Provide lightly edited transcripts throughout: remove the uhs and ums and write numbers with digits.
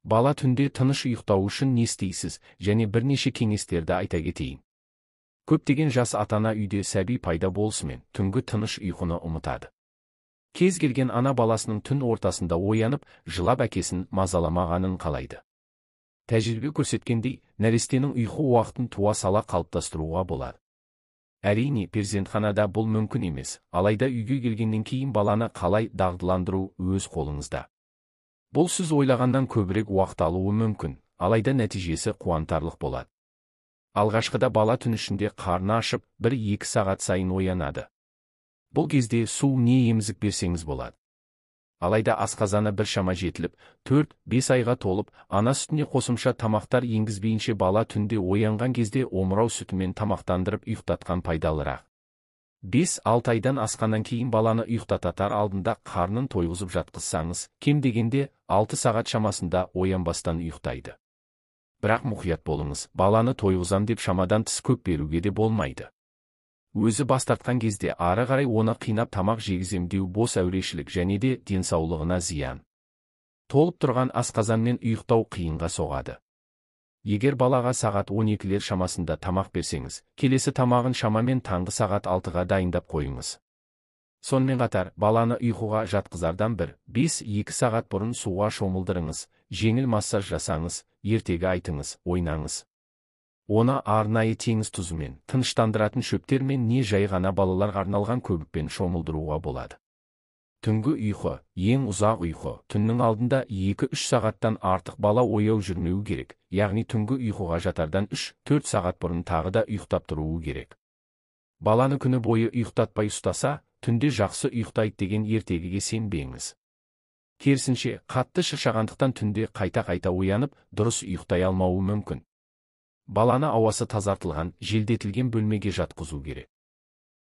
Бала түнде тыныш ұйықтау үшін не істейсіз, және бірнеше кеңестерді айта кетейін. Көптеген жас ата-ана үйде сәби пайда болысымен түнгі тыныш ұйқыны ұмытады. Кез келген ана баласының түн ортасында оянып, жылап әкесін мазаламағанын қалайды. Тәжірибе көрсеткендей, нәрестенің ұйқы уақытын туа сала қалыптастыруға болады. Әрине, перзентханада бұл мүмкін емес, алайда үйге келгеннен кейін баланы қалай дағдыландыру өз қолыңызда. Бұл сіз ойлағандан көбірек уақыт алуы мүмкін, алайда нәтижесі қуантарлық болады. Алғашқыда бала түн ішінде қарны ашып, 1-2 сағат сайын оянады. Бұл кезде су не емізік берсеңіз болады. Алайда асқазаны біршама жетіліп, 4-5 айға толып, ана сүтіне қосымша тамақтар енгізбейінше бала түнде оянған кезде омырау сүтімен тамақтандырып ұйықтатқан пайдалырақ. 5-6 айдан асқаннан кейін баланы ұйықтатар алдында қарнын тойғызып жатқызсаңыз, кем дегенде 6 сағат шамасында оянбастан ұйықтайды. Бірақ мұқият болыңыз, баланы тойғызам деп шамадан тыс көп беруге де болмайды. Өзі бас тартқан кезде ары қарай оны қинап тамақ жегізем деу бос әурешілік және де денсаулығына зиян. Толып тұрған асқазанмен ұйықтау қиынға соғады. Егер балаға сағат 12-лер шамасында тамақ берсеңіз, келесі тамағын шамамен таңғы сағат 6-ға дайындап қойыңыз. Сонымен қатар, баланы ұйқыға жатқызардан 5-2 сағат бұрын суға шомылдырыңыз, жеңіл массаж жасаңыз, ертегі айтыңыз, ойнаңыз. Оны арнайы теңіз тұзымен, тыныштандыратын шөптермен не жай ғана балаларға арналған көбікпен шомылдыруға болады. Түнгі ұйқы, ең ұзақ ұйқы, түннің алдында 2-3 сағаттан артық бала ояу жүрмеуі керек, яғни түнгі ұйқыға жатардан 3-4 сағат бұрын тағы да ұйықтап тұруы керек. Баланы күні бойы ұйықтатпай ұстаса, түнде жақсы ұйықтайды деген ертегіге сенбеңіз. Керісінше, қатты шаршағандықтан түнде қайта-қайта оянып, дұрыс ұйықтай алмауы мүмкін. Баланы ауасы тазартылған, желдетілген бөлмеге жатқызу керек.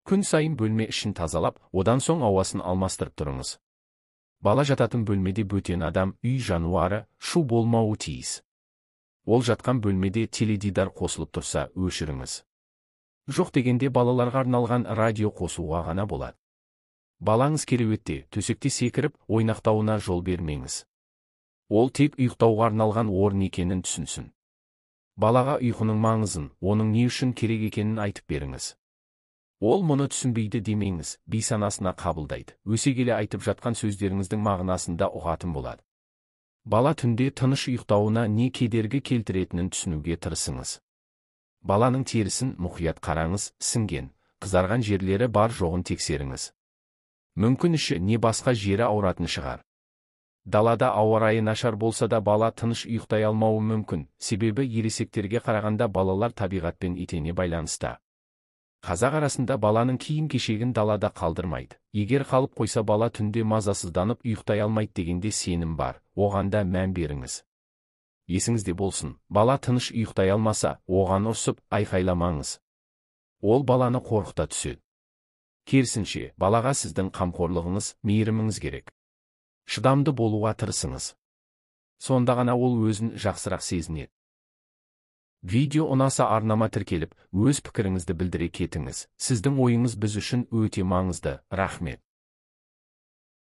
Күн сайын бөлме ішін тазалап, одан соң ауасын алмастырып тұрыңыз. Бала жататын бөлмеде бөтен адам, үй жануары, шу болмауы тиіс. Ол жатқан бөлмеде теледидар қосылып тұрса, өшіріңіз. Жоқ дегенде балаларға арналған радио қосуға ғана болады. Балаңыз кереуетте, төсекте секіріп, ойнақтауына жол бермеңіз. Ол тек ұйықтауға арналған орын екенін түсінсін. Балаға ұйқының маңызын, оның не үшін керек екенін айтып беріңіз. Ол мұны түсінбейді демеңіз, бейсанасына қабылдайды. Өсе келе айтып жатқан сөздеріңіздің мағынасында ұғатын болады. Бала түнде тыныш ұйықтауына не кедергі келтіретінін түсінуге тырысыңыз. Баланың терісін мұқият қараңыз, сіңген, қызарған жерлері бар жоғын тексеріңіз. Мүмкін іші не басқа жері ауыратын шығар. Далада ауа райы нашар болса да бала тыныш ұйықтай алмауы мүмкін, себебі ересектерге қарағанда балалар табиғатпен итене байланыста. Қазақ арасында баланың киім-кешегін далада қалдырмайды. Егер қалып қойса бала түнде мазасызданып ұйықтай алмайды дегенде сенім бар, оған да мән беріңіз. Есіңізде болсын, бала тыныш ұйықтай алмаса, оған ұрсып, айқайламаңыз. Ол баланы қорқыта түседі. Керісінше, балаға сіздің қамқорлығыңыз, мейіріміңіз керек. Шыдамды болуға тырысыңыз. Сонда ғана ол өзін жақсырақ сезінеді. Видео ұнаса арнама тіркеліп, өз пікіріңізді білдіре кетіңіз. Сіздің ойыңыз біз үшін өте маңызды. Рахмет.